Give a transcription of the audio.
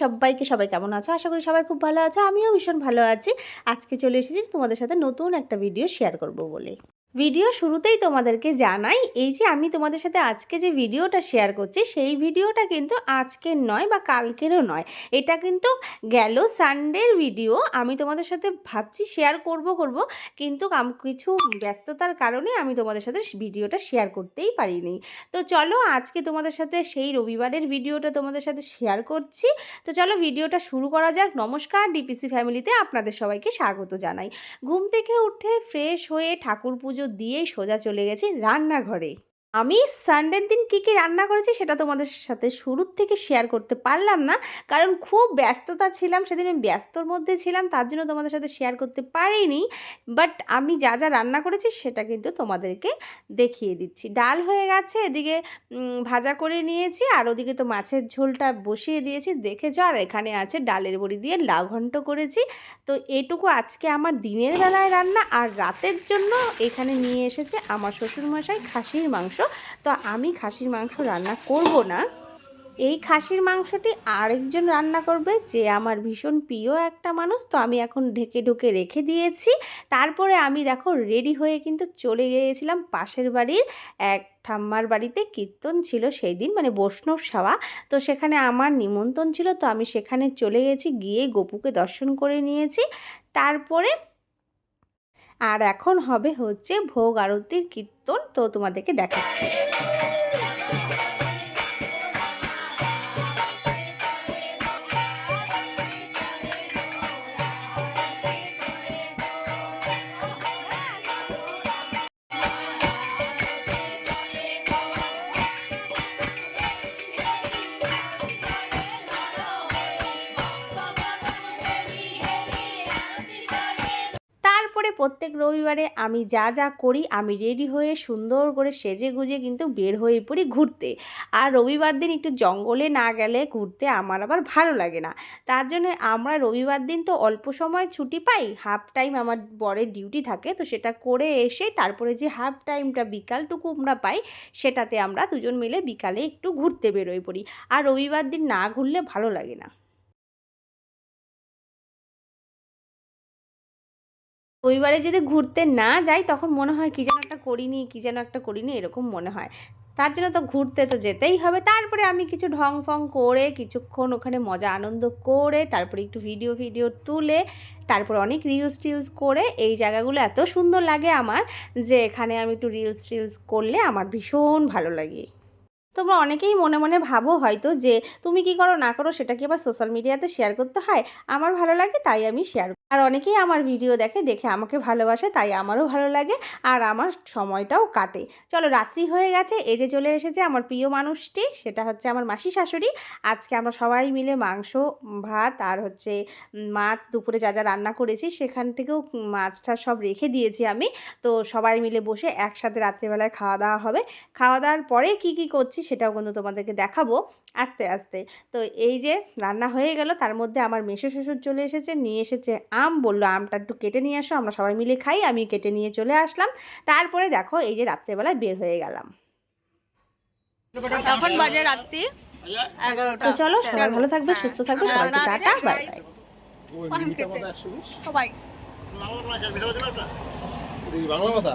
সবাই কেমন আছো? আশা করি সবাই খুব ভালো আছো। আমিও ভীষণ ভালো আছি। আজকে চলে এসেছি তোমাদের সাথে নতুন একটা ভিডিও শেয়ার করব বলে। ভিডিও শুরুতেই তোমাদেরকে জানাই, এই যে আমি তোমাদের সাথে আজকে যে ভিডিওটা শেয়ার করছি, সেই ভিডিওটা কিন্তু আজকের নয় বা কালকেরও নয়। এটা কিন্তু গেল সানডের ভিডিও। আমি তোমাদের সাথে ভাবছি শেয়ার করব কিন্তু কিছু ব্যস্ততার কারণে আমি তোমাদের সাথে ভিডিওটা শেয়ার করতেই পারিনি। তো চলো আজকে তোমাদের সাথে সেই রবিবারের ভিডিওটা তোমাদের সাথে শেয়ার করছি। তো চলো ভিডিওটা শুরু করা যাক। নমস্কার, ডিপিসি ফ্যামিলিতে আপনাদের সবাইকে স্বাগত জানাই। ঘুম থেকে উঠে ফ্রেশ হয়ে ঠাকুর পুজো দিয়েই সোজা চলে গেছি রান্নাঘরে। আমি সানডের দিন কী কী রান্না করেছি সেটা তোমাদের সাথে শুরুর থেকে শেয়ার করতে পারলাম না, কারণ খুব ব্যস্ততা ছিলাম সেদিন। আমি ব্যস্তর মধ্যে ছিলাম, তার জন্য তোমাদের সাথে শেয়ার করতে পারিনি। বাট আমি যা যা রান্না করেছি সেটা কিন্তু তোমাদেরকে দেখিয়ে দিচ্ছি। ডাল হয়ে গেছে, এদিকে ভাজা করে নিয়েছি, আর ওদিকে তো মাছের ঝোলটা বসিয়ে দিয়েছি দেখেছ। আর এখানে আছে ডালের বড়ি দিয়ে লাউ ঘন্ট করেছি। তো এটুকু আজকে আমার দিনের বেলায় রান্না। আর রাতের জন্য এখানে নিয়ে এসেছে আমার শ্বশুরমশাই খাসির মাংস। তো আমি খাসির মাংস রান্না করব না, এই খাসির মাংসটি আরেকজন রান্না করবে, যে আমার ভীষণ প্রিয় একটা মানুষ। তো আমি এখন ঢেকে রেখে দিয়েছি। তারপরে আমি দেখো রেডি হয়ে কিন্তু চলে গিয়েছিলাম পাশের বাড়ির এক ঠাম্মার বাড়িতে। কীর্তন ছিল সেই দিন, মানে বৈষ্ণব সেবা। তো সেখানে আমার নিমন্ত্রণ ছিল, তো আমি সেখানে চলে গেছি, গিয়ে গপুকে দর্শন করে নিয়েছি। তারপরে আর এখন হবে হচ্ছে ভোগ আরতির কীর্তন, তো তোমাদেরকে দেখাচ্ছি। প্রত্যেক রবিবারে আমি যা যা করি, আমি রেডি হয়ে সুন্দর করে সেজে গুজে কিন্তু বের হয়ে পড়ি ঘুরতে। আর রবিবার দিন একটু জঙ্গলে না গেলে ঘুরতে আমার আবার ভালো লাগে না। তার জন্য আমরা রবিবার দিন তো অল্প সময় ছুটি পাই, হাফ টাইম আমার বরের ডিউটি থাকে, তো সেটা করে এসে তারপরে যে হাফ টাইমটা বিকালটুকু আমরা পাই, সেটাতে আমরা দুজন মিলে বিকালে একটু ঘুরতে বেরোয় পড়ি। আর রবিবার দিন না ঘুরলে ভালো লাগে না। রবিবারে যদি ঘুরতে না যাই তখন মনে হয় কী যেন একটা করিনি এরকম মনে হয়। তার জন্য তো ঘুরতে তো যেতেই হবে। তারপরে আমি কিছু ঢং ফং করে কিছুক্ষণ ওখানে মজা আনন্দ করে তারপরে একটু ভিডিও তুলে তারপর অনেক রিলস করে, এই জায়গাগুলো এত সুন্দর লাগে আমার, যে এখানে আমি একটু রিলস করলে আমার ভীষণ ভালো লাগে। তোমরা অনেকেই মনে মনে ভাবো হয়তো যে তুমি কি করো না করো সেটা কি আবার সোশ্যাল মিডিয়াতে শেয়ার করতে হয়। আমার ভালো লাগে তাই আমি শেয়ার। আর অনেকেই আমার ভিডিও দেখে আমাকে ভালোবাসে, তাই আমারও ভালো লাগে আর আমার সময়টাও কাটে। চলো রাত্রি হয়ে গেছে, এই যে চলে এসেছে আমার প্রিয় মানুষটি, সেটা হচ্ছে আমার মাসি শাশুড়ি। আজকে আমরা সবাই মিলে মাংস ভাত আর হচ্ছে মাছ দুপুরে যা যা রান্না করেছি সেখান থেকেও মাছটা সব রেখে দিয়েছি আমি। তো সবাই মিলে বসে একসাথে রাত্রিবেলায় খাওয়া দাওয়া হবে। খাওয়া দাওয়ার পরে কি করছি সেটাও কিন্তু তোমাদেরকে দেখাবো আস্তে আস্তে। তো এই যে রান্না হয়ে গেল, তার মধ্যে আমার মেসো শ্বশুর চলে এসেছে, নিয়ে এসেছে আম, বললো আমটা একটু কেটে নিয়ে আসো, আমরা সবাই মিলে খাই। আমি কেটে নিয়ে চলে আসলাম। তারপরে দেখো এই যে রাত্রেবেলায় বের হয়ে গেলাম। এখন বাজে রাত্রি 11টা। তো চলো সবাই ভালো থাকবে, সুস্থ থাকবে, সবাইকে টাটা বাই বাই। সবাই বাংলা ভাষা